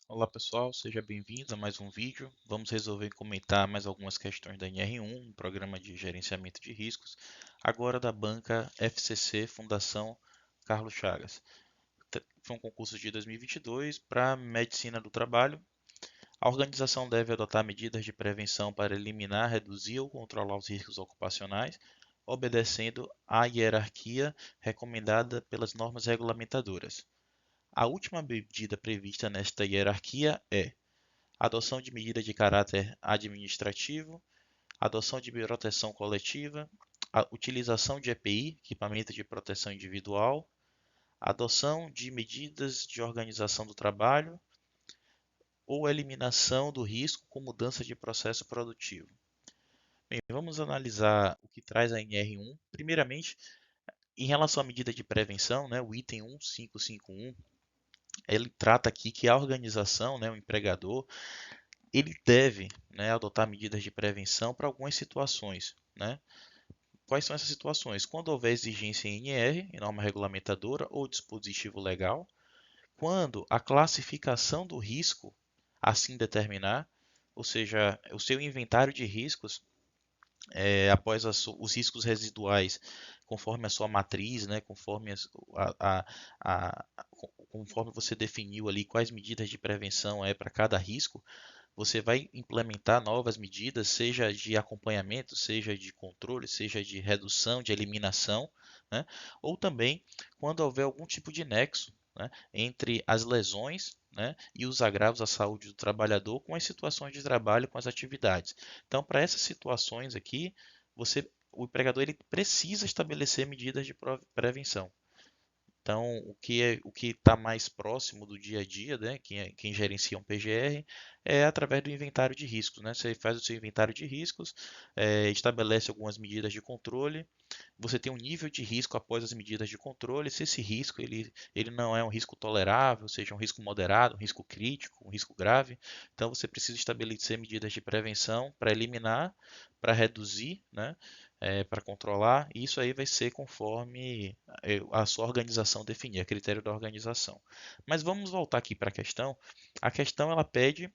Olá pessoal, seja bem-vindo a mais um vídeo. Vamos resolver e comentar mais algumas questões da NR1, um programa de gerenciamento de riscos, agora da banca FCC Fundação Carlos Chagas. Foi um concurso de 2022 para Medicina do Trabalho. A organização deve adotar medidas de prevenção para eliminar, reduzir ou controlar os riscos ocupacionais, obedecendo à hierarquia recomendada pelas normas regulamentadoras. A última medida prevista nesta hierarquia é adoção de medidas de caráter administrativo, adoção de proteção coletiva, a utilização de EPI, equipamento de proteção individual, adoção de medidas de organização do trabalho ou eliminação do risco com mudança de processo produtivo. Bem, vamos analisar o que traz a NR1. Primeiramente, em relação à medida de prevenção, né, o item 1551, ele trata aqui que a organização, né, o empregador, ele deve, né, adotar medidas de prevenção para algumas situações, né? Quais são essas situações? Quando houver exigência em NR, em norma regulamentadora ou dispositivo legal, quando a classificação do risco assim determinar, ou seja, o seu inventário de riscos após os riscos residuais, conforme a sua matriz, né, conforme conforme você definiu ali quais medidas de prevenção é para cada risco, você vai implementar novas medidas, seja de acompanhamento, seja de controle, seja de redução, de eliminação, né? Ou também quando houver algum tipo de nexo, né, entre as lesões, né, e os agravos à saúde do trabalhador com as situações de trabalho, com as atividades. Então, para essas situações aqui, o empregador ele precisa estabelecer medidas de prevenção. Então, o que está mais próximo do dia a dia, né? Quem gerencia um PGR, é através do inventário de riscos, né? Você faz o seu inventário de riscos, estabelece algumas medidas de controle, você tem um nível de risco após as medidas de controle. Se esse risco ele não é um risco tolerável, seja um risco moderado, um risco crítico, um risco grave, então você precisa estabelecer medidas de prevenção para eliminar, para reduzir, né? Para controlar, e isso aí vai ser conforme a sua organização definir, a critério da organização. Mas vamos voltar aqui para a questão. A questão ela pede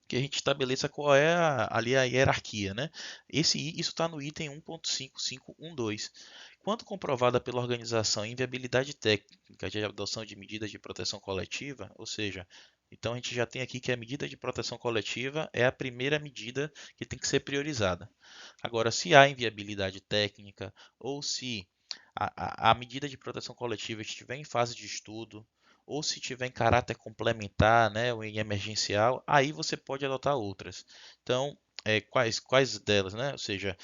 que a gente estabeleça qual é ali a hierarquia, né? Isso está no item 1.5512. Quando comprovada pela organização a inviabilidade técnica de adoção de medidas de proteção coletiva, ou seja, então a gente já tem aqui que a medida de proteção coletiva é a primeira medida que tem que ser priorizada. Agora, se há inviabilidade técnica ou se a medida de proteção coletiva estiver em fase de estudo, ou se tiver em caráter complementar, né, ou em emergencial, aí você pode adotar outras. Então, quais delas, né? Ou seja,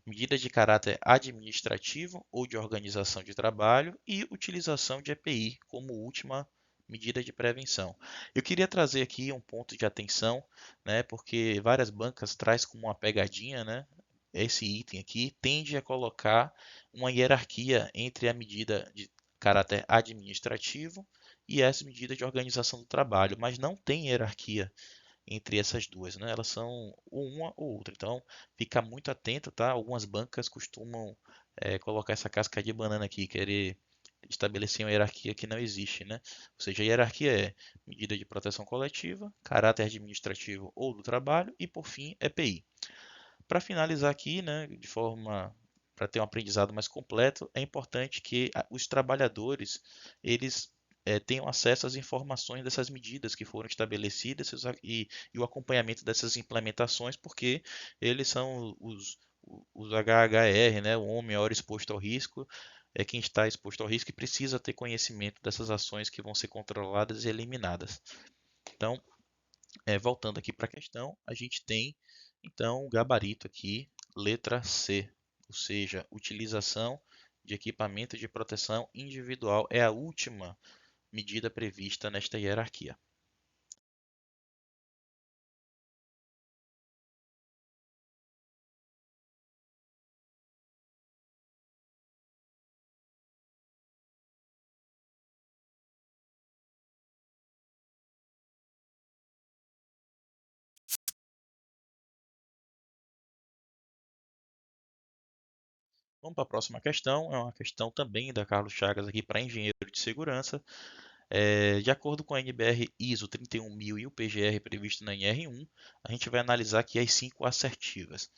medidas de caráter administrativo ou de organização de trabalho e utilização de EPI como última medida de prevenção. Eu queria trazer aqui um ponto de atenção, né, porque várias bancas traz como uma pegadinha, né? Esse item aqui tende a colocar uma hierarquia entre a medida de caráter administrativo e essa medida de organização do trabalho, mas não tem hierarquia entre essas duas, né? Elas são uma ou outra. Então, fica muito atento, tá? Algumas bancas costumam colocar essa casca de banana aqui, querer estabelecer uma hierarquia que não existe, né? Ou seja, a hierarquia é medida de proteção coletiva, caráter administrativo ou do trabalho e, por fim, EPI. Para finalizar aqui, né, de forma para ter um aprendizado mais completo, é importante que os trabalhadores eles tenham acesso às informações dessas medidas que foram estabelecidas e o acompanhamento dessas implementações, porque eles são os HHR, né, o homem maior exposto ao risco, é quem está exposto ao risco e precisa ter conhecimento dessas ações que vão ser controladas e eliminadas. Então, voltando aqui para a questão, a gente tem então o gabarito aqui, letra C, ou seja, utilização de equipamento de proteção individual é a última medida prevista nesta hierarquia. Vamos para a próxima questão, é uma questão também da Carlos Chagas aqui para engenheiro de segurança. De acordo com a NBR ISO 31000 e o PGR previsto na NR1, a gente vai analisar aqui as 5 assertivas.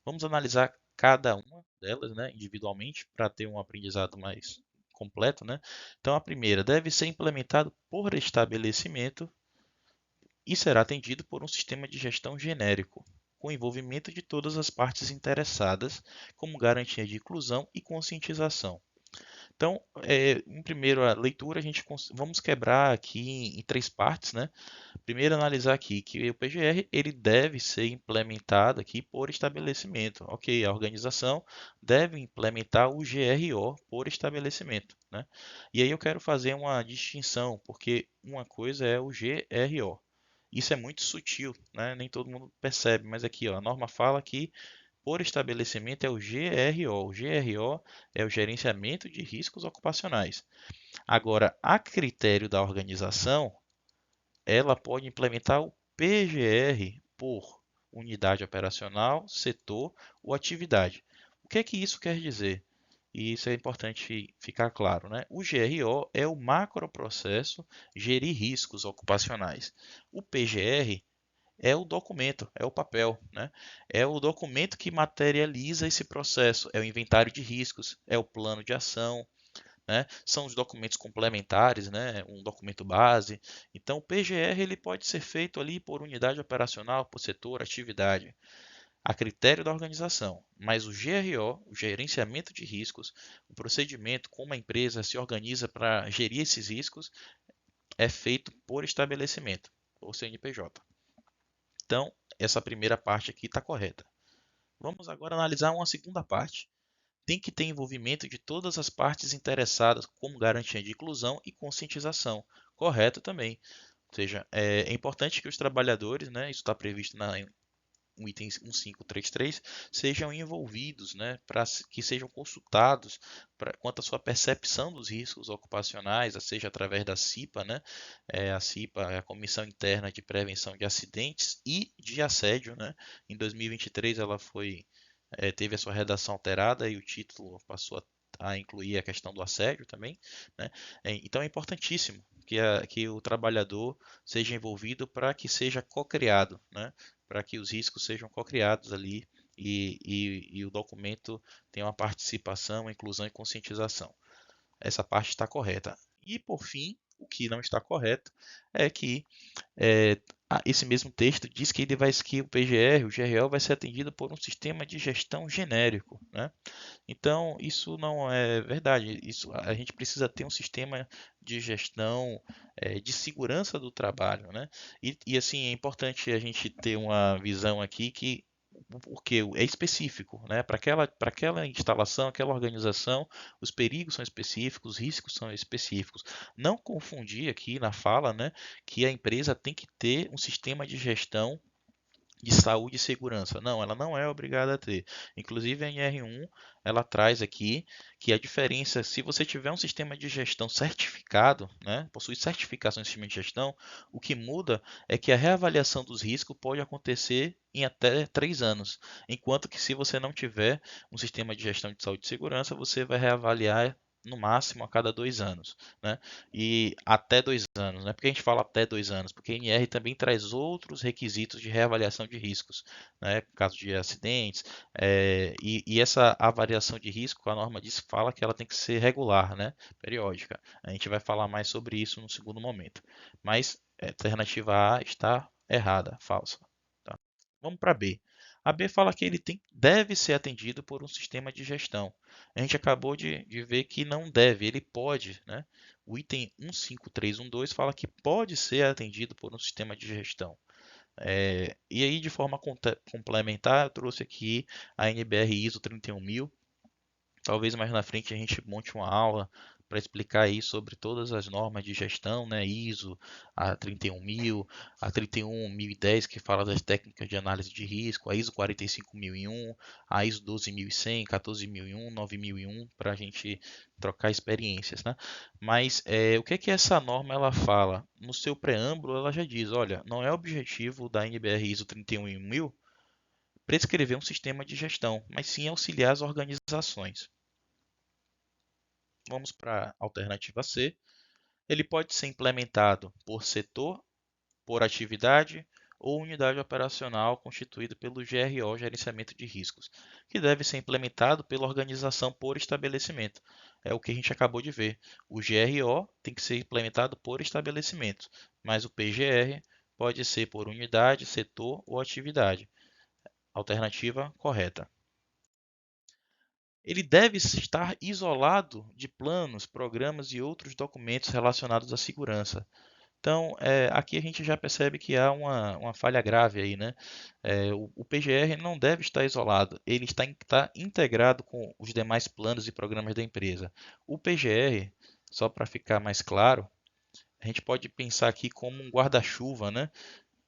Vamos analisar cada uma delas, né, individualmente, para ter um aprendizado mais completo, né? Então, a primeira deve ser implementado por estabelecimento e será atendido por um sistema de gestão genérico, com envolvimento de todas as partes interessadas, como garantia de inclusão e conscientização. Então, em primeira leitura, vamos quebrar aqui em 3 partes, né? Primeiro, analisar aqui que o PGR ele deve ser implementado aqui por estabelecimento. Ok, a organização deve implementar o GRO por estabelecimento, né? E aí eu quero fazer uma distinção, porque uma coisa é o GRO. Isso é muito sutil, né? Nem todo mundo percebe, mas aqui ó, a norma fala que por estabelecimento é o GRO. O GRO é o gerenciamento de riscos ocupacionais. Agora, a critério da organização, ela pode implementar o PGR por unidade operacional, setor ou atividade. O que é que isso quer dizer? E isso é importante ficar claro, né? O GRO é o macroprocesso gerir riscos ocupacionais. O PGR é o documento, é o papel, né? É o documento que materializa esse processo, é o inventário de riscos, é o plano de ação, né? São os documentos complementares, né? Um documento base. Então, o PGR ele pode ser feito ali por unidade operacional, por setor, atividade, a critério da organização. Mas o GRO, o gerenciamento de riscos, o procedimento, como a empresa se organiza para gerir esses riscos, é feito por estabelecimento, ou CNPJ. Então, essa primeira parte aqui está correta. Vamos agora analisar uma segunda parte. Tem que ter envolvimento de todas as partes interessadas, como garantia de inclusão e conscientização. Correto também. Ou seja, é importante que os trabalhadores, né, isso está previsto no item 1533, sejam envolvidos, né, para que sejam consultados quanto à sua percepção dos riscos ocupacionais, seja através da CIPA, né, a CIPA é a Comissão Interna de Prevenção de Acidentes e de Assédio, né, em 2023 ela teve a sua redação alterada e o título passou a incluir a questão do assédio também, né? Então é importantíssimo que o trabalhador seja envolvido para que seja co-criado, né? Para que os riscos sejam co-criados ali e o documento tenha uma participação, inclusão e conscientização. Essa parte está correta. E por fim, o que não está correto é que esse mesmo texto diz que que o PGR, o GRO, vai ser atendido por um sistema de gestão genérico, né? Então, isso não é verdade. A gente precisa ter um sistema de gestão de segurança do trabalho, né? Assim, é importante a gente ter uma visão aqui que porque é específico, né? Para aquela instalação, aquela organização, os perigos são específicos, os riscos são específicos. Não confundir aqui na fala, né, que a empresa tem que ter um sistema de gestão de saúde e segurança. Não, ela não é obrigada a ter. Inclusive a NR1, ela traz aqui que a diferença, se você tiver um sistema de gestão certificado, né, possui certificação em sistema de gestão, o que muda é que a reavaliação dos riscos pode acontecer em até 3 anos, enquanto que se você não tiver um sistema de gestão de saúde e segurança, você vai reavaliar no máximo a cada 2 anos, né? E até 2 anos, né? Por que a gente fala até 2 anos? Porque a NR também traz outros requisitos de reavaliação de riscos, né? Caso de acidentes, e essa avaliação de risco, a norma diz, fala que ela tem que ser regular, né? Periódica. A gente vai falar mais sobre isso no segundo momento. Mas a alternativa A está errada, falsa. Tá? Vamos para B. A B fala que ele deve ser atendido por um sistema de gestão. A gente acabou de ver que não deve, ele pode, né? O item 15312 fala que pode ser atendido por um sistema de gestão. E aí, de forma complementar, eu trouxe aqui a NBR ISO 31000. Talvez mais na frente a gente monte uma aula para explicar aí sobre todas as normas de gestão, né? ISO, a 31000, a 31010 que fala das técnicas de análise de risco, a ISO 45001, a ISO 12100, 14001, 9001, para a gente trocar experiências, né? Mas o que é que essa norma ela fala? No seu preâmbulo ela já diz, olha, não é objetivo da NBR ISO 31000 prescrever um sistema de gestão, mas sim auxiliar as organizações. Vamos para a alternativa C. Ele pode ser implementado por setor, por atividade ou unidade operacional constituída pelo GRO, Gerenciamento de Riscos, que deve ser implementado pela organização por estabelecimento. É o que a gente acabou de ver. O GRO tem que ser implementado por estabelecimento, mas o PGR pode ser por unidade, setor ou atividade. Alternativa correta. Ele deve estar isolado de planos, programas e outros documentos relacionados à segurança. Então, aqui a gente já percebe que há uma falha grave aí, né? O PGR não deve estar isolado, ele está integrado com os demais planos e programas da empresa. O PGR, só para ficar mais claro, a gente pode pensar aqui como um guarda-chuva, né?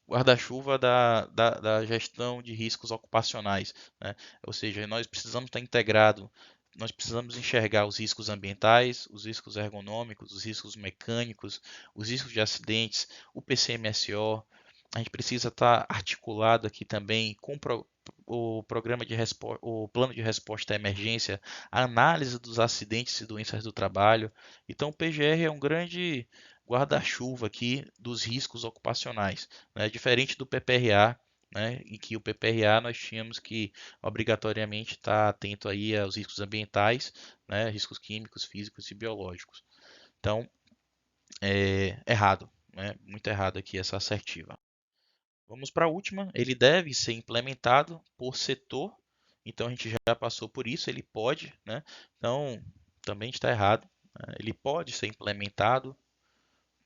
Guarda-chuva da gestão de riscos ocupacionais, né? Ou seja, nós precisamos estar integrado, nós precisamos enxergar os riscos ambientais, os riscos ergonômicos, os riscos mecânicos, os riscos de acidentes, o PCMSO. A gente precisa estar articulado aqui também com o programa de o plano de resposta à emergência, a análise dos acidentes e doenças do trabalho. Então, o PGR é um grande guarda-chuva aqui dos riscos ocupacionais, né? Diferente do PPRA, né? Em que o PPRA nós tínhamos que obrigatoriamente estar atento aí aos riscos ambientais, né? Riscos químicos, físicos e biológicos. Então, errado, né? Muito errado aqui essa assertiva. Vamos para a última. Ele deve ser implementado por setor. Então a gente já passou por isso. Ele pode, né? Então também está errado, né? Ele pode ser implementado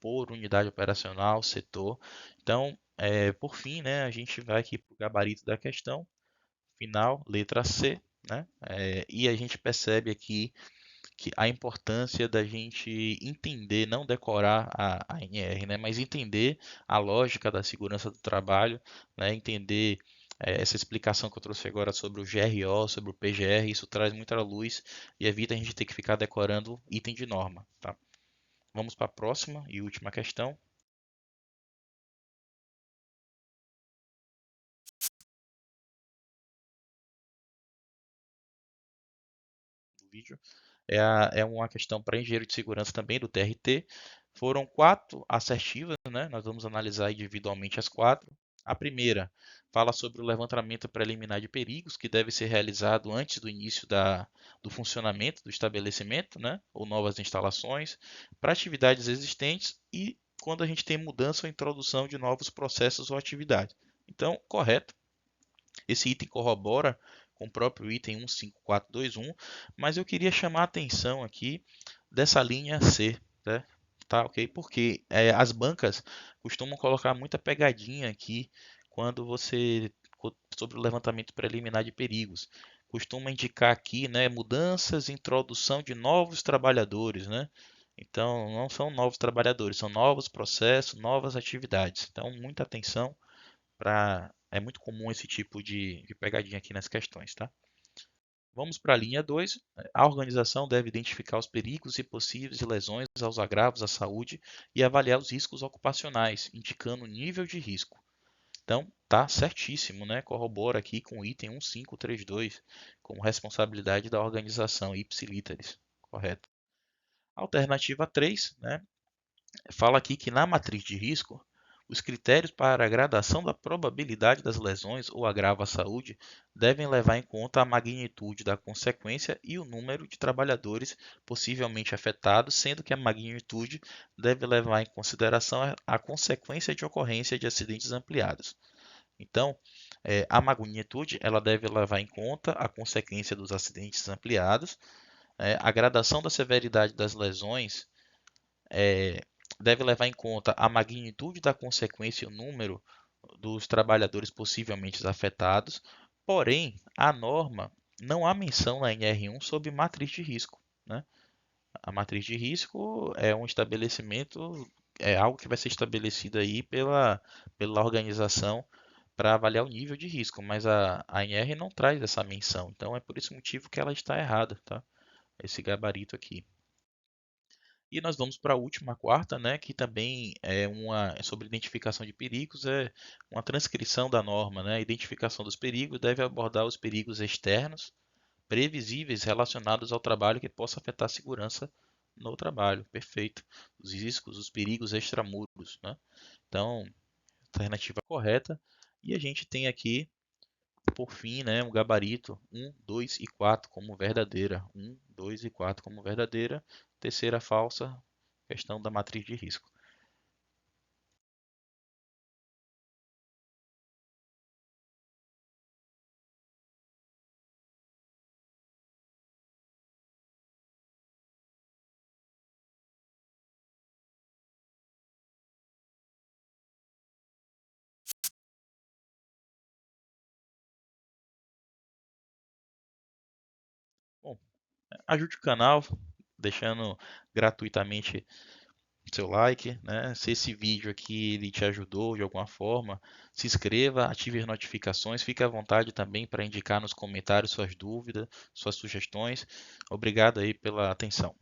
por unidade operacional, setor. Então, por fim, né, a gente vai aqui para o gabarito da questão final, letra C, né? E a gente percebe aqui que a importância da gente entender, não decorar a NR, né, mas entender a lógica da segurança do trabalho, né, entender essa explicação que eu trouxe agora sobre o GRO, sobre o PGR, isso traz muita luz e evita a gente ter que ficar decorando item de norma, tá? Vamos para a próxima e última questão do vídeo. É uma questão para engenheiro de segurança também do TRT. Foram 4 assertivas, né? Nós vamos analisar individualmente as 4. A primeira fala sobre o levantamento preliminar de perigos, que deve ser realizado antes do início do funcionamento do estabelecimento, né? Ou novas instalações, para atividades existentes e quando a gente tem mudança ou introdução de novos processos ou atividades. Então, correto. Esse item corrobora com o próprio item 15421, mas eu queria chamar a atenção aqui dessa linha C, né? Tá, ok? Porque as bancas costumam colocar muita pegadinha aqui quando você sobre o levantamento preliminar de perigos. Costuma indicar aqui, né, mudanças, introdução de novos trabalhadores, né? Então, não são novos trabalhadores, são novos processos, novas atividades. Então, muita atenção é muito comum esse tipo de pegadinha aqui nas questões, tá? Vamos para a linha 2. A organização deve identificar os perigos e possíveis lesões aos agravos à saúde e avaliar os riscos ocupacionais, indicando o nível de risco. Então, tá certíssimo, né? Corrobora aqui com o item 1532, como responsabilidade da organização, ipsilíteres. Correto. Alternativa 3, né? Fala aqui que na matriz de risco, os critérios para a gradação da probabilidade das lesões ou agravo à saúde devem levar em conta a magnitude da consequência e o número de trabalhadores possivelmente afetados, sendo que a magnitude deve levar em consideração a consequência de ocorrência de acidentes ampliados. Então, a magnitude ela deve levar em conta a consequência dos acidentes ampliados, a gradação da severidade das lesões é, deve levar em conta a magnitude da consequência e o número dos trabalhadores possivelmente afetados, porém, a norma não há menção na NR1 sobre matriz de risco, né? A matriz de risco é um estabelecimento, é algo que vai ser estabelecido aí pela organização para avaliar o nível de risco, mas a NR não traz essa menção, então é por esse motivo que ela está errada, tá? Esse gabarito aqui. E nós vamos para a última, a quarta, né, que também é sobre identificação de perigos, é uma transcrição da norma, né? A identificação dos perigos deve abordar os perigos externos, previsíveis relacionados ao trabalho que possa afetar a segurança no trabalho. Perfeito. Os riscos, os perigos extramuros, né? Então, alternativa correta. E a gente tem aqui, por fim, né, um gabarito 1, 2 e 4 como verdadeira. 1, 2 e 4 como verdadeira. Terceira falsa, questão da matriz de risco. Bom, ajude o canal, deixando gratuitamente seu like, né? Se esse vídeo aqui ele te ajudou de alguma forma, se inscreva, ative as notificações, fique à vontade também para indicar nos comentários suas dúvidas, suas sugestões. Obrigado aí pela atenção.